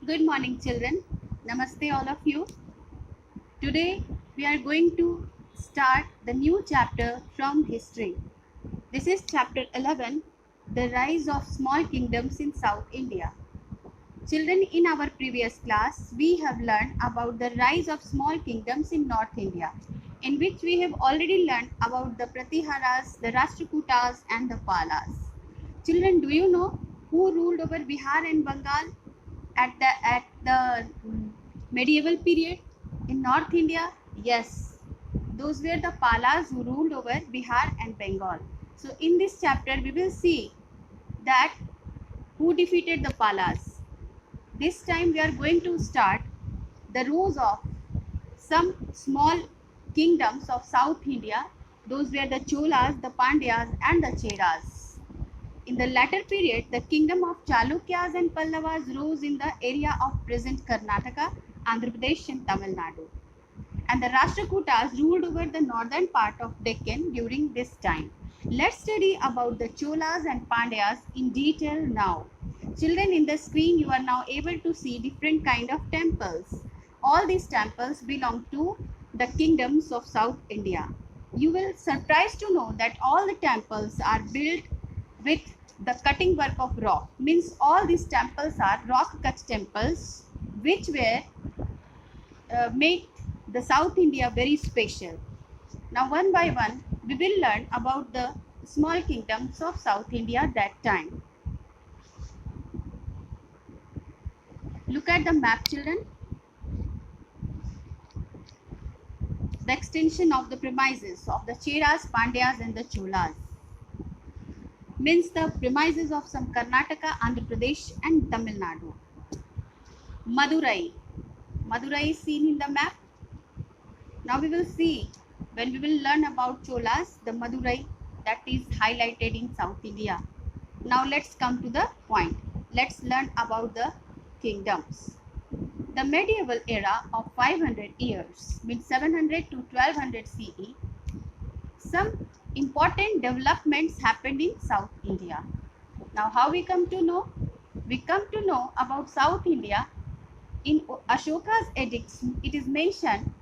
Good morning, children. Namaste, all of you. Today, we are going to start the new chapter from history. This is chapter 11, The Rise of Small Kingdoms in South India. Children, in our previous class, we have learned about the rise of small kingdoms in North India, in which we have already learned about the Pratiharas, the Rashtrakutas, and the Palas. Children, do you know who ruled over Bihar and Bengal at the medieval period in North India? Yes, those were the Palas who ruled over Bihar and Bengal. So, in this chapter, we will see that who defeated the Palas. This time we are going to start the rose of some small kingdoms of South India. Those were the Cholas, the Pandyas, and the Cheras. In the latter period, the kingdom of Chalukyas and Pallavas rose in the area of present Karnataka, Andhra Pradesh, and Tamil Nadu. And the Rashtrakutas ruled over the northern part of Deccan during this time. Let's study about the Cholas and Pandyas in detail now. Children, in the screen you are now able to see different kind of temples. All these temples belong to the kingdoms of South India. You will surprised to know that all the temples are built with the cutting work of rock. Means all these temples are rock cut temples which were make the South India very special. Now, one by one, we will learn about the small kingdoms of South India that time. Look at the map, children. The extension of the premises of the Cheras, Pandyas, and the Cholas means the premises of some Karnataka, Andhra Pradesh, and Tamil Nadu. Madurai. Madurai is seen in the map. Now we will see when we will learn about Cholas, the Madurai that is highlighted in South India. Now let's come to the point. Let's learn about the kingdoms. The medieval era of 500 years, means 700 to 1200 CE, some important developments happened in South India. Now how we come to know? We come to know about South India in Ashoka's edicts. It is mentioned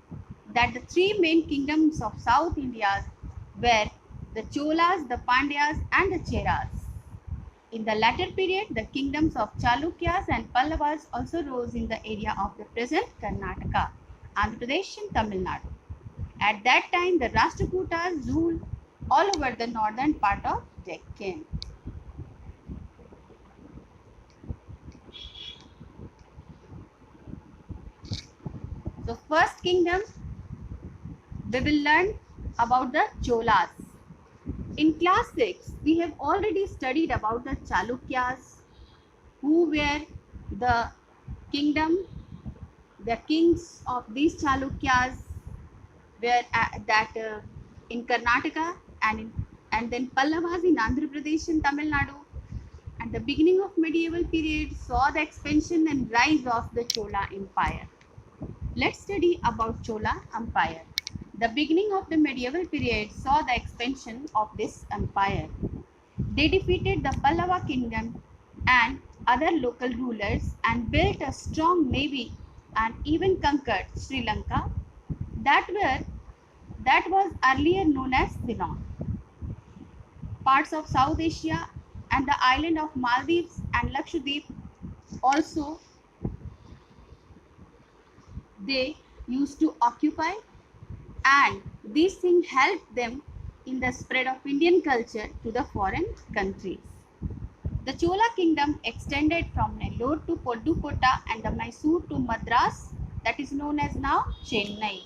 that the three main kingdoms of South India were the Cholas, the Pandyas, and the Cheras. In the latter period, the kingdoms of Chalukyas and Pallavas also rose in the area of the present Karnataka, Andhra Pradesh, and Tamil Nadu. At that time, the Rashtrakutas ruled all over the northern part of Deccan. So, first kingdom, we will learn about the Cholas. In class 6, we have already studied about the Chalukyas, who were the kingdom, the kings of these Chalukyas were in Karnataka and then Pallavas in Andhra Pradesh and Tamil Nadu. At the beginning of medieval period saw the expansion and rise of the Chola Empire. Let's study about Chola Empire. The beginning of the medieval period saw the expansion of this empire. They defeated the Pallava kingdom and other local rulers and built a strong navy and even conquered Sri Lanka that was earlier known as Ceylon. Parts of South Asia and the island of Maldives and Lakshadweep also they used to occupy, and these things helped them in the spread of Indian culture to the foreign countries. The Chola kingdom extended from Nellore to Pudukkottai and the Mysore to Madras, that is known as now Chennai.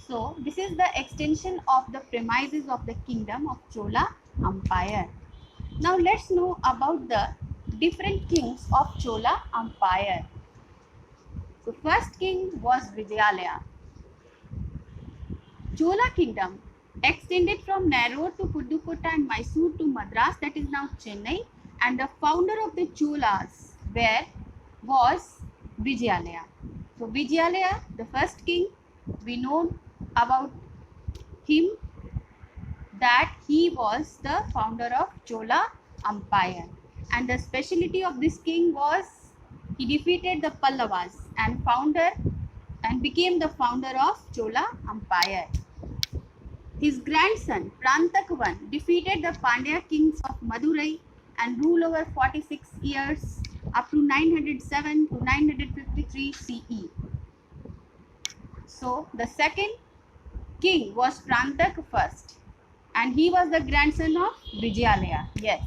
So this is the extension of the premises of the kingdom of Chola Empire. Now let's know about the different kings of Chola Empire. So first king was Vijayalaya. Chola kingdom extended from Nellore to Pudukkottai and Mysore to Madras, that is now Chennai, and the founder of the Cholas was Vijayalaya. So Vijayalaya, the first king, we know about him that he was the founder of Chola Empire, and the speciality of this king was He defeated the Pallavas and became the founder of Chola Empire. His grandson Prantak I defeated the Pandya kings of Madurai and ruled over 46 years up to 907 to 953 CE. So the second king was Prantak I, and he was the grandson of Vijayalaya. Yes,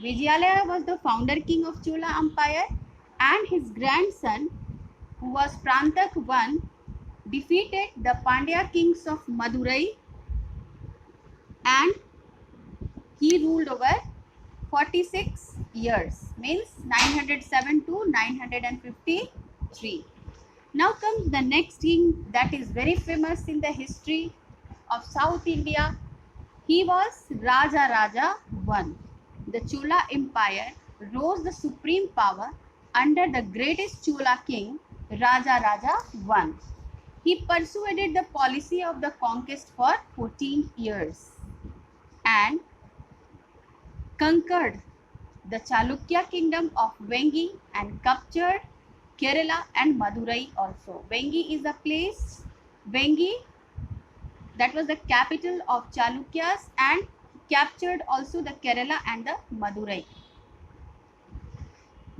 Vijayalaya was the founder king of Chola Empire, and his grandson, who was Prantak I, defeated the Pandya kings of Madurai, and he ruled over 46 years, means 907 to 953. Now comes the next king that is very famous in the history of South India. He was Raja Raja I. The Chola Empire rose the supreme power under the greatest Chola king, Raja Raja I. He persuaded the policy of the conquest for 14 years and conquered the Chalukya kingdom of Vengi and captured Kerala and Madurai also. Vengi is a place, Vengi, that was the capital of Chalukyas, and captured also the Kerala and the Madurai.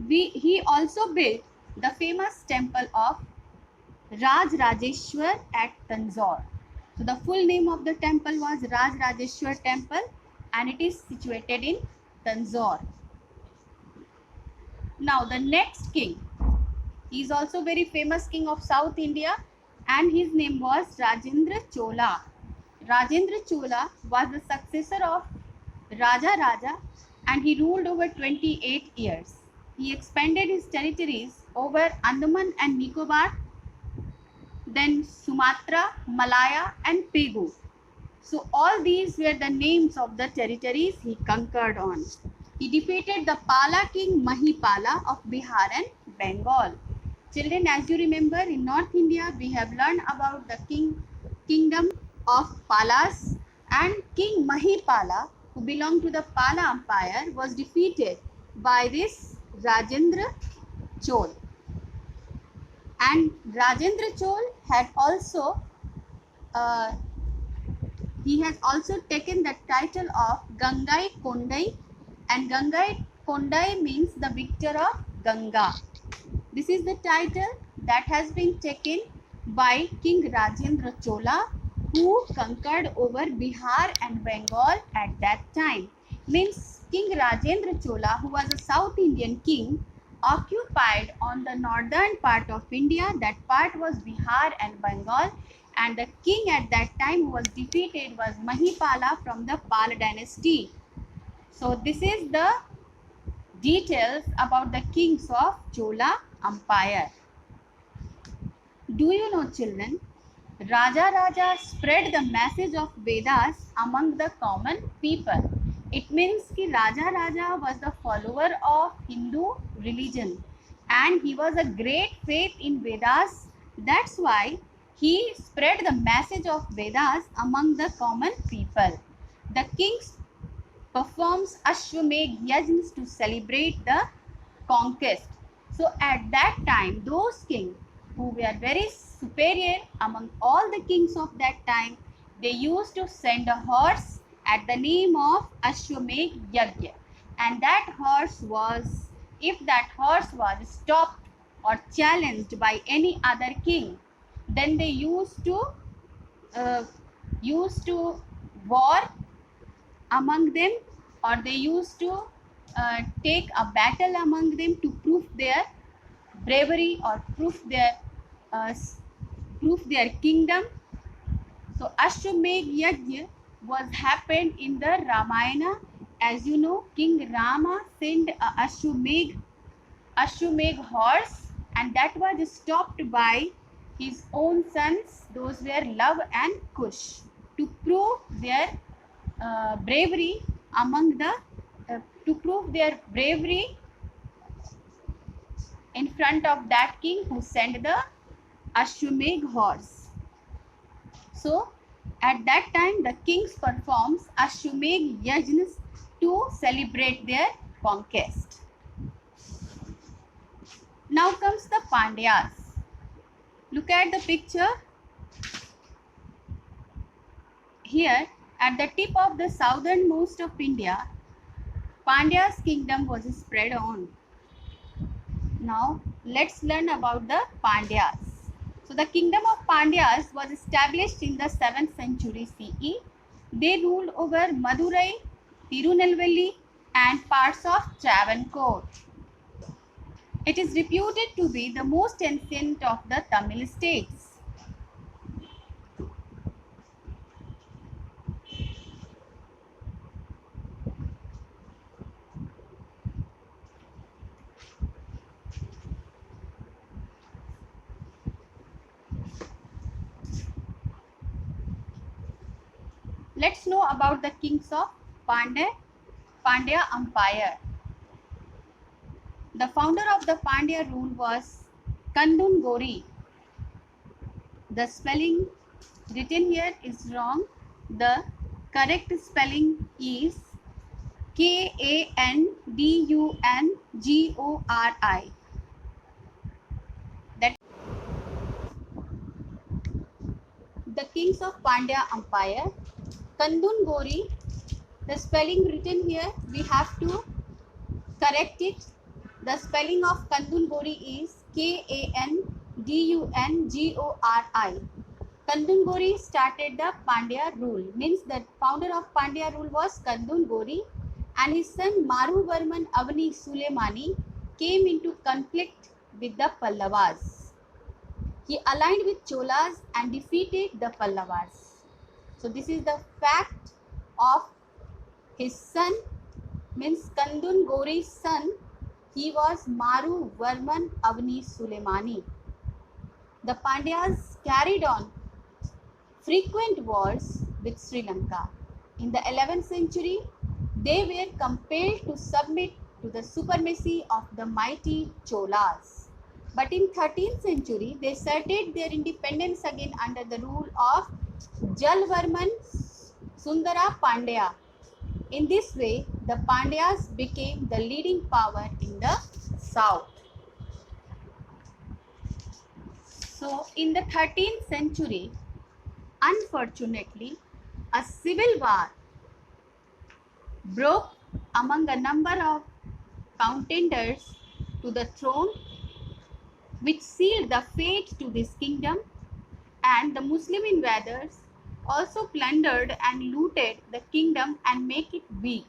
He also built the famous temple of Raj Rajeshwar at Tanjore. So the full name of the temple was Raj Rajeshwar Temple, and it is situated in Tanjore. Now the next king, he is also very famous king of South India, and his name was Rajendra Chola. Rajendra Chola was the successor of Raja Raja, and he ruled over 28 years. He expanded his territories over Andaman and Nicobar, then Sumatra, Malaya and Pegu. So all these were the names of the territories he conquered on. He defeated the Pala king Mahipala of Bihar and Bengal. Children, as you remember, in North India we have learned about the kingdom of Palas, and King Mahipala, who belonged to the Pala Empire, was defeated by this Rajendra Chol. And Rajendra Chol had also he has also taken the title of Gangai Kondai, and Gangai Kondai means the victor of Ganga. This is the title that has been taken by King Rajendra Chola, who conquered over Bihar and Bengal at that time. Means King Rajendra Chola, who was a South Indian king, occupied on the northern part of India. That part was Bihar and Bengal, and the king at that time who was defeated was Mahipala from the Pala dynasty. So this is the details about the kings of Chola Empire. Do you know, children, Raja Raja spread the message of Vedas among the common people. It means that Raja Raja was the follower of Hindu religion, and he was a great faith in Vedas. That's why he spread the message of Vedas among the common people. The king performs Ashwamedh yajnas to celebrate the conquest. So at that time, those kings who were very superior among all the kings of that time, they used to send a horse at the name of Ashwamedh Yajna. And that horse was, if that horse was stopped or challenged by any other king, then they used to war among them, or they used to take a battle among them to prove their bravery or prove their kingdom. So Ashwamedh Yajna was happened in the Ramayana. As you know, King Rama sent a Ashwamedh horse, and that was stopped by his own sons, those were Lava and Kush, to prove their bravery in front of that king who sent the Ashwamedh horse. So at that time the kings performs Ashwamedh yajnas to celebrate their conquest. Now comes the Pandyas. Look at the picture. Here, at the tip of the southernmost of India, Pandya's kingdom was spread on. Now, let's learn about the Pandyas. So, the kingdom of Pandyas was established in the 7th century CE. They ruled over Madurai, Tirunelveli, and parts of Travancore. It is reputed to be the most ancient of the Tamil states. Let's know about the kings of Pandya Empire. The founder of the Pandya rule was Kandun Gori. The spelling written here is wrong. The correct spelling is Kandungori. That the kings of Pandya Empire. Kandun Gori. The spelling written here, we have to correct it. The spelling of Kandun Gori is Kandungori. Kandun Gori started the Pandya rule. Means the founder of Pandya rule was Kandun Gori, and his son Maru Varman Avni Sulemani came into conflict with the Pallavas. He aligned with Cholas and defeated the Pallavas. So this is the fact of his son, means Kandun Gori's son. He was Maru Varman Avni Sulemani. The Pandyas carried on frequent wars with Sri Lanka. In the 11th century, they were compelled to submit to the supremacy of the mighty Cholas. But in 13th century, they asserted their independence again under the rule of Jalvarman Sundara Pandya. In this way, the Pandyas became the leading power in the south. So, in the 13th century, unfortunately, a civil war broke among a number of contenders to the throne, which sealed the fate to this kingdom, and the Muslim invaders also plundered and looted the kingdom and make it weak.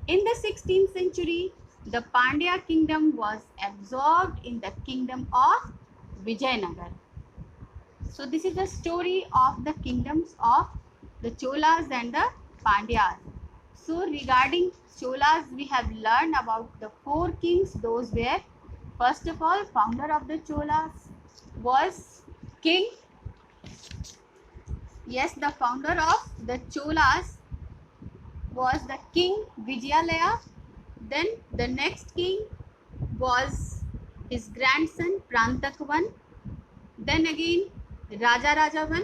In the 16th century, the Pandya kingdom was absorbed in the kingdom of Vijayanagar. So this is the story of the kingdoms of the Cholas and the Pandyas. So regarding Cholas, we have learned about the 4 kings. Those were, first of all, founder of the Cholas was King. Yes, the founder of the Cholas was the King Vijayalaya. Then the next king was his grandson Prantakvan. Then again Raja Rajavan,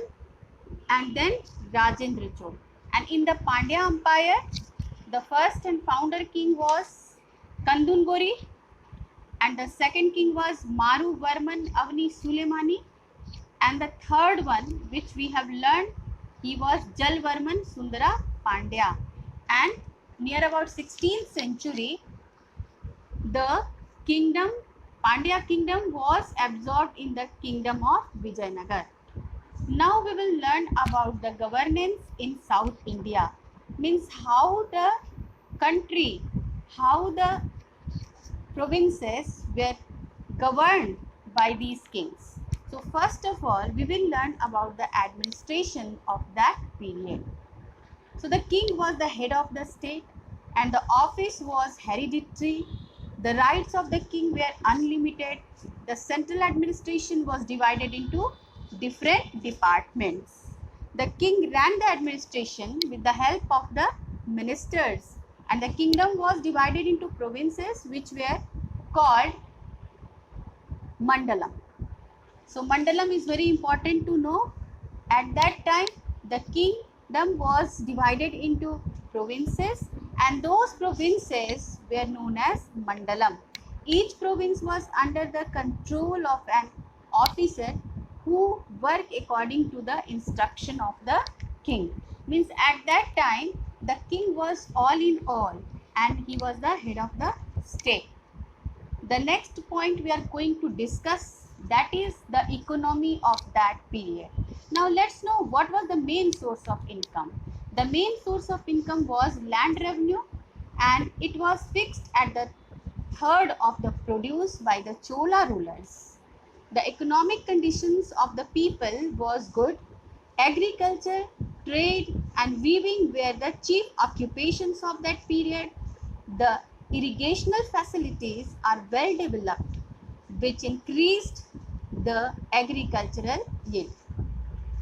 and then Rajendra Chol. And in the Pandya Empire, the first and founder king was Kandun Gori, and the second king was Maru Varman Avni Sulemani, and the third one, which we have learned, he was Jalvarman Sundara Pandya. And near about 16th century, the kingdom, Pandya kingdom, was absorbed in the kingdom of Vijayanagar. Now we will learn about the governance in South India. Means how the country, how the provinces were governed by these kings. So first of all, we will learn about the administration of that period. So the king was the head of the state and the office was hereditary. The rights of the king were unlimited. The central administration was divided into different departments. The king ran the administration with the help of the ministers, and the kingdom was divided into provinces which were called Mandalam. So Mandalam is very important to know. At that time, the kingdom was divided into provinces, and those provinces were known as Mandalam. Each province was under the control of an officer who worked according to the instruction of the king. Means at that time the king was all in all and he was the head of the state. The next point we are going to discuss, that is the economy of that period. Now let's know what was the main source of income. The main source of income was land revenue, and it was fixed at the third of the produce by the Chola rulers. The economic conditions of the people was good. Agriculture, trade and weaving were the chief occupations of that period. The irrigational facilities are well developed, which increased the agricultural yield.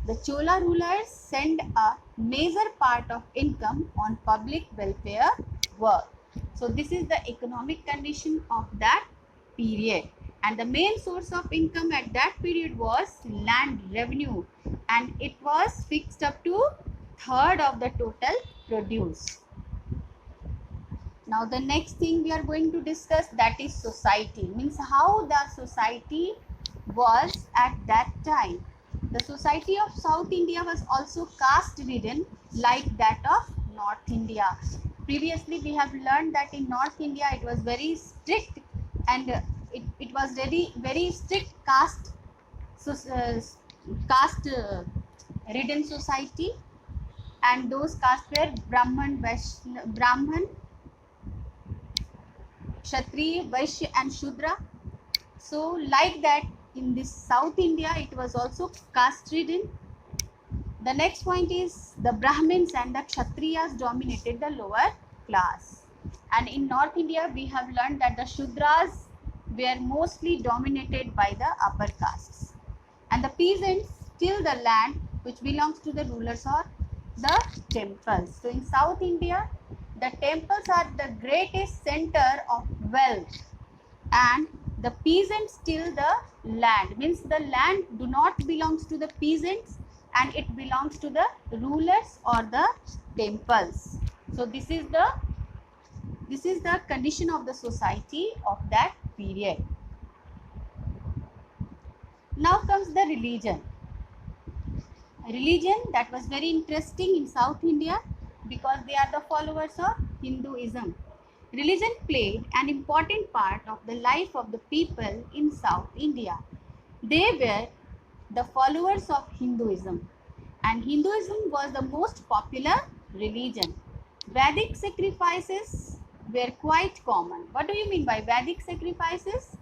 The Chola rulers sent a major part of income on public welfare work. So this is the economic condition of that period, and the main source of income at that period was land revenue, and it was fixed up to third of the total produce. Now the next thing we are going to discuss, that is society, means how the society was at that time. The society of South India was also caste ridden like that of North India. Previously we have learned that in North India it was very strict, and it was very strict caste ridden society, and those castes were Brahman, Kshatriya, Vaishya and Shudra. So like that in this South India it was also caste ridden. The next point is the Brahmins and the Kshatriyas dominated the lower class. And in North India we have learned that the Shudras were mostly dominated by the upper castes. And the peasants till the land which belongs to the rulers or the temples. So in South India the temples are the greatest center of wealth, and the peasants till the land, means the land do not belongs to the peasants and it belongs to the rulers or the temples. So this is the condition of the society of that period. Now comes the religion. Religion that was very interesting in South India because they are the followers of Hinduism. Religion played an important part of the life of the people in South India. They were the followers of Hinduism, and Hinduism was the most popular religion. Vedic sacrifices were quite common. What do you mean by Vedic sacrifices?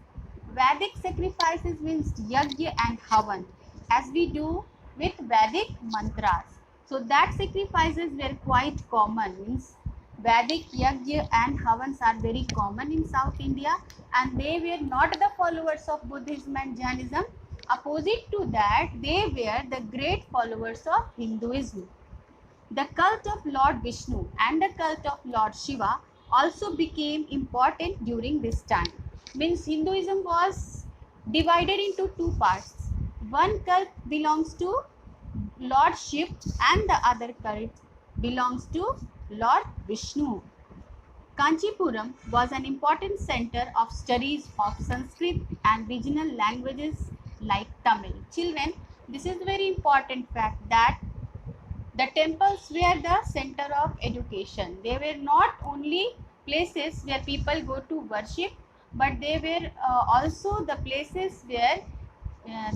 Vedic sacrifices means yajna and havan, as we do with Vedic mantras. So that sacrifices were quite common, means Vedic yajna and havans are very common in South India, and they were not the followers of Buddhism and Jainism. Opposite to that, they were the great followers of Hinduism. The cult of Lord Vishnu and the cult of Lord Shiva also became important during this time. Means Hinduism was divided into two parts. One cult belongs to Lord Shiv and the other cult belongs to Lord Vishnu. Kanchipuram was an important center of studies of Sanskrit and regional languages like Tamil. Children, this is a very important fact that the temples were the center of education. They were not only places where people go to worship, but they were also the places where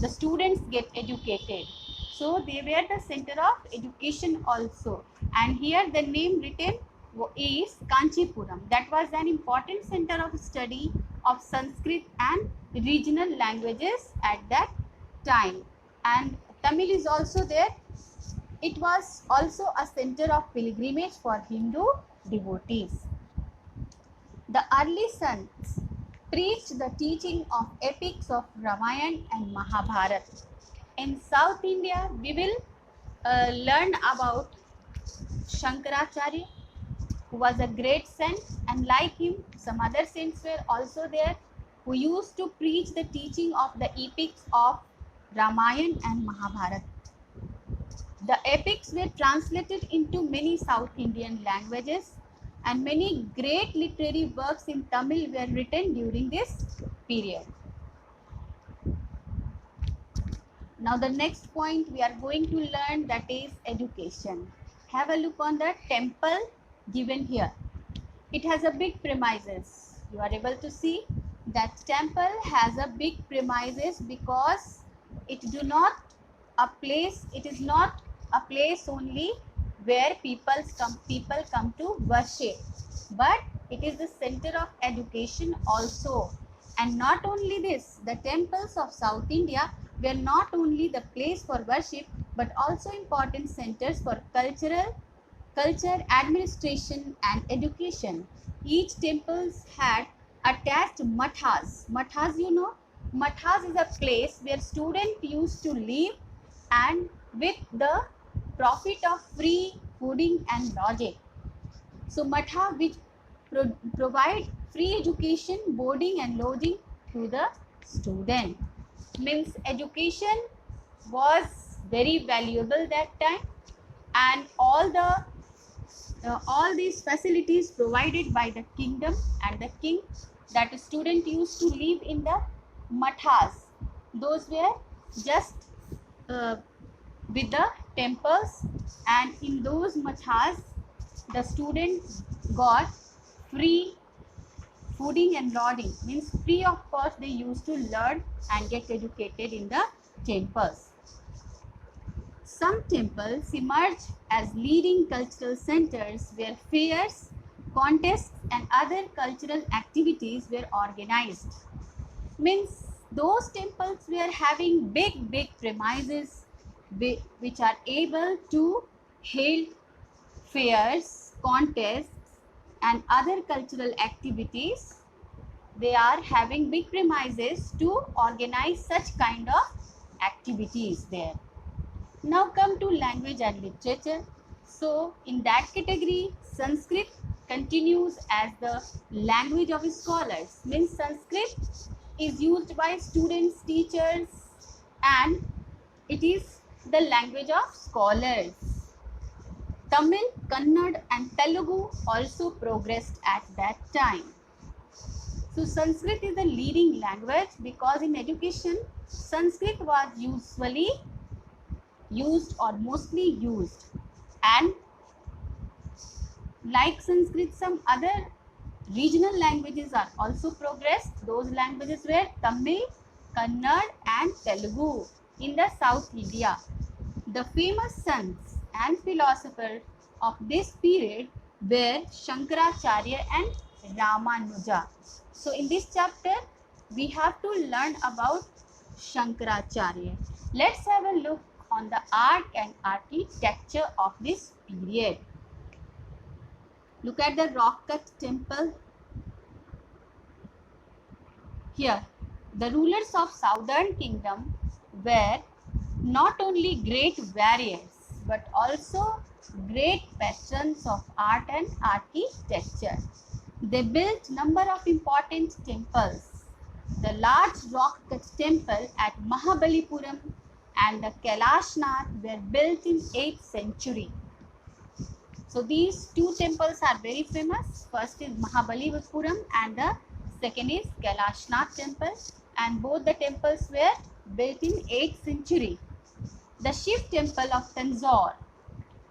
the students get educated. So they were the center of education also. And here the name written is Kanchipuram. That was an important center of study of Sanskrit and regional languages at that time. And Tamil is also there. It was also a center of pilgrimage for Hindu devotees. The early saints preached the teaching of epics of Ramayana and Mahabharata. In South India, we will learn about Shankaracharya, who was a great saint, and like him, some other saints were also there who used to preach the teaching of the epics of Ramayana and Mahabharata. The epics were translated into many South Indian languages, and many great literary works in Tamil were written during this period. Now the next point we are going to learn, that is education. Have a look on the temple given here. It has a big premises. You are able to see that temple has a big premises because it is not a place only where people come to worship, but it is the center of education also. And not only this, the temples of South India were not only the place for worship but also important centers for culture, administration and education. Each temples had attached mathas. Mathas, you know, mathas is a place where students used to live and with the profit of free fooding and lodging. So matha which provide free education, boarding and lodging to the student. Means education was very valuable that time, and all these facilities provided by the kingdom and the king, that a student used to live in the mathas. Those were just with the temples, and in those mathas the students got free fooding and lodging. Means free of cost they used to learn and get educated in the temples. Some temples emerged as leading cultural centers where fairs, contests and other cultural activities were organized. Means those temples were having big premises which are able to hold fairs, contests and other cultural activities. They are having big premises to organize such kind of activities there. Now come to language and literature. So in that category, Sanskrit continues as the language of scholars. Means Sanskrit is used by students, teachers, and it is the language of scholars. Tamil, Kannada and Telugu also progressed at that time. So Sanskrit is the leading language because in education, Sanskrit was usually used or mostly used, and like Sanskrit, some other regional languages are also progressed. Those languages were Tamil, Kannada and Telugu in the South India. The famous sons and philosophers of this period were Shankaracharya and Ramanuja. So in this chapter we have to learn about Shankaracharya. Let's have a look on the art and architecture of this period. Look at the rock cut temple. Here, the rulers of Southern Kingdom were not only great warriors but also great patrons of art and architecture. They built number of important temples. The large rock cut temple at Mahabalipuram and the Kailashnath were built in 8th century. So these two temples are very famous. First is Mahabalipuram and the second is Kailashnath temple, and both the temples were built in 8th century. The Shiv temple of Tanjore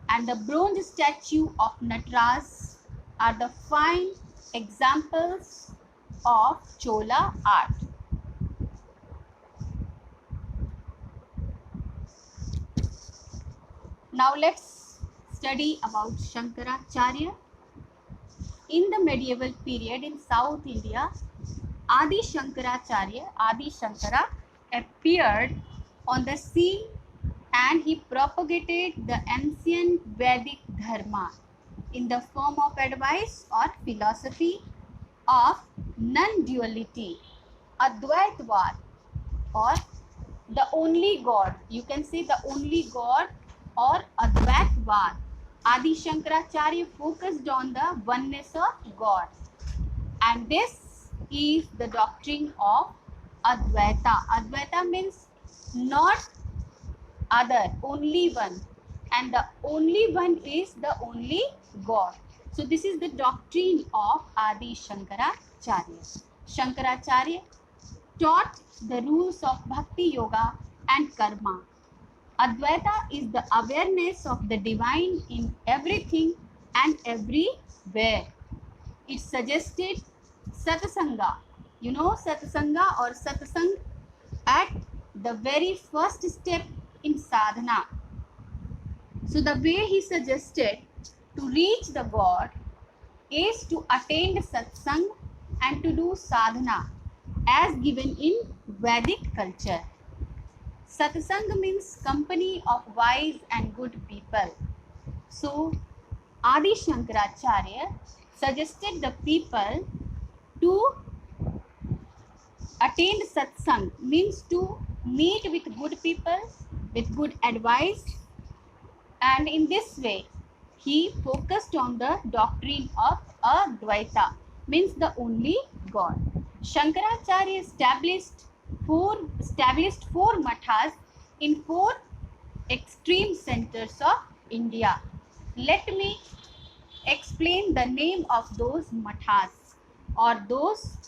and the bronze statue of Nataraj are the fine examples of Chola art. Now let's study about Shankaracharya. In the medieval period in South India, Adi Shankara appeared on the scene and he propagated the ancient Vedic Dharma in the form of advice or philosophy of non-duality, Advaitvad, or the only God. You can say the only God or Advaitvad. Adi Shankaracharya focused on the oneness of God, and this is the doctrine of Advaita. Advaita means not other, only one, and the only one is the only God. So this is the doctrine of Adi Shankaracharya. Shankaracharya taught the rules of Bhakti Yoga and Karma. Advaita is the awareness of the divine in everything and everywhere. It suggested satsanga. You know satsanga or satsang at the very first step in sadhana. So the way he suggested to reach the God is to attain satsang and to do sadhana as given in Vedic culture. Satsang means company of wise and good people. So Adi Shankaracharya suggested the people to attain satsang, means to meet with good people with good advice, and in this way he focused on the doctrine of Advaita, means the only God. Shankaracharya established four mathas in four extreme centers of India. Let me explain the name of those mathas or those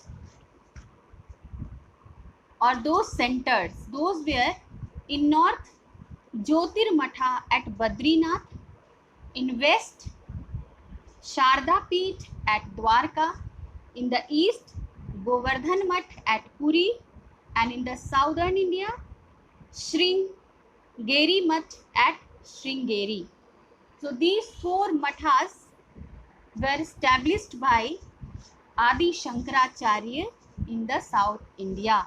centers. Those were in north Jyotirmatha at Badrinath, in west Sharda Peeth at Dwarka, in the east Govardhan Math at Puri, and in the southern India Sringeri Math at Sringeri. So these four mathas were established by Adi Shankaracharya in the South India.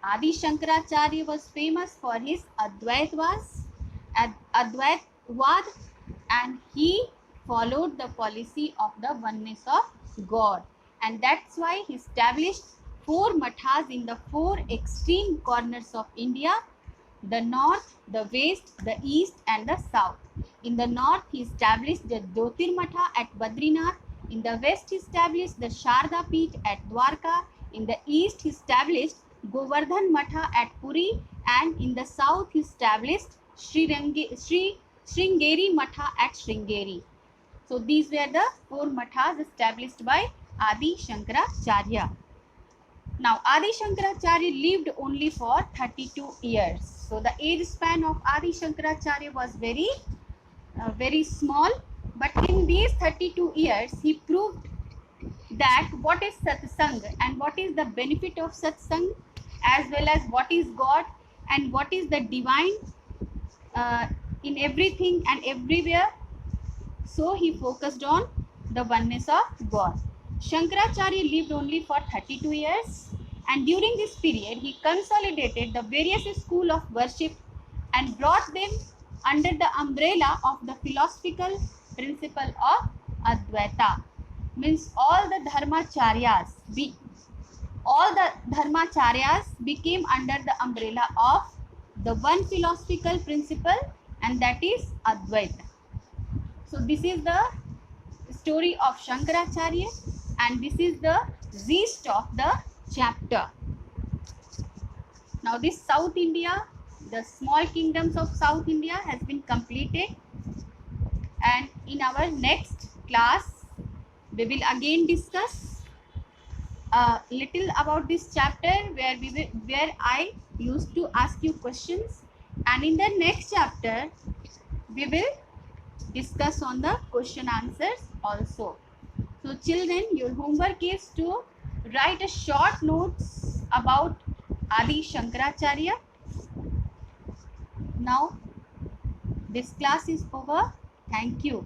Adi Shankaracharya was famous for his Advaitvad, and he followed the policy of the oneness of God, and that's why he established four mathas in the four extreme corners of India: the north, the west, the east, and the south. In the north, he established the Jyotirmatha at Badrinath. In the west, he established the Sharda Peeth at Dwarka. In the east, he established Govardhan Matha at Puri, and in the south, he established Sringeri Matha at Sringeri. So these were the four mathas established by Adi Shankaracharya. Now, Adi Shankaracharya lived only for 32 years. So, the age span of Adi Shankaracharya was very small. But in these 32 years, he proved that what is satsang and what is the benefit of satsang, as well as what is God and what is the divine in everything and everywhere. So, he focused on the oneness of God. Shankaracharya lived only for 32 years, and during this period he consolidated the various schools of worship and brought them under the umbrella of the philosophical principle of Advaita. Means all the dharmacharyas became under the umbrella of the one philosophical principle, and that is Advaita. So this is the story of Shankaracharya, and this is the gist of the chapter. Now this South India, the small kingdoms of South India has been completed, and in our next class we will again discuss a little about this chapter where I used to ask you questions, and in the next chapter we will discuss on the question answers also. So children, your homework is to write a short notes about Adi Shankaracharya. Now this class is over. Thank you.